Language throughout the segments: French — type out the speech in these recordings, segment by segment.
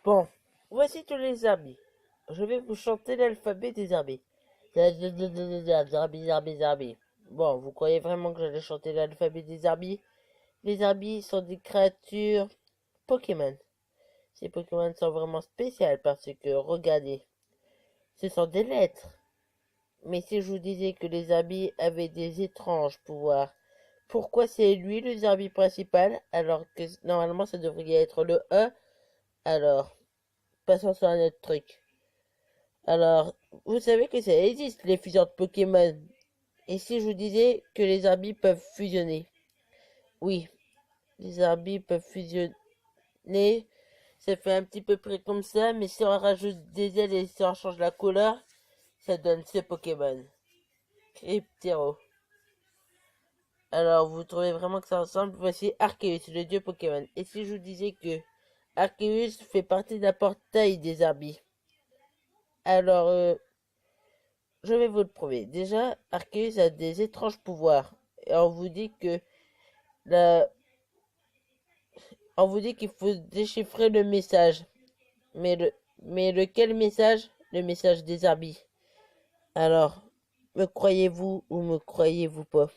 Bon, voici tous les Zarbis. Je vais vous chanter l'alphabet des Zarbis. Zarbi, Zarbi, Zarbi. Bon, vous croyez vraiment que j'allais chanter l'alphabet des Zarbis? Les Zarbis sont des créatures Pokémon. Ces Pokémon sont vraiment spéciales parce que, regardez, ce sont des lettres. Mais si je vous disais que les Zarbis avaient des étranges pouvoirs, pourquoi c'est lui le Zarbi principal alors que normalement ça devrait être le E? Alors, passons sur un autre truc. Alors, vous savez que ça existe, les fusions de Pokémon. Et si je vous disais que les Zarbis peuvent fusionner? Oui, les Zarbis peuvent fusionner. Ça fait un petit peu près comme ça, mais si on rajoute des ailes et si on change la couleur, ça donne ce Pokémon. Cryptero. Alors, vous trouvez vraiment que ça ressemble? Voici Arceus, le dieu Pokémon. Et si je vous disais que Arceus fait partie d'un portail des Zarbis? Alors, je vais vous le prouver. Déjà, Arceus a des étranges pouvoirs. Et la... on vous dit qu'il faut déchiffrer le message. Mais lequel message? Le message des Zarbis. Alors, me croyez-vous ou me croyez-vous pas?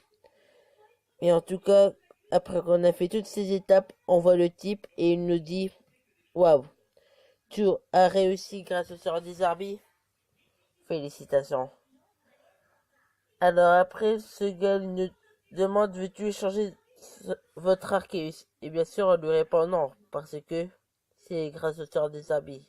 Et en tout cas, après qu'on a fait toutes ces étapes, on voit le type et il nous dit, waouh, tu as réussi grâce au sort des Zarbis? Félicitations. Alors après, ce gars nous demande, veux-tu échanger votre Arceus? Et bien sûr, on lui répond non, parce que c'est grâce au sort des Zarbis.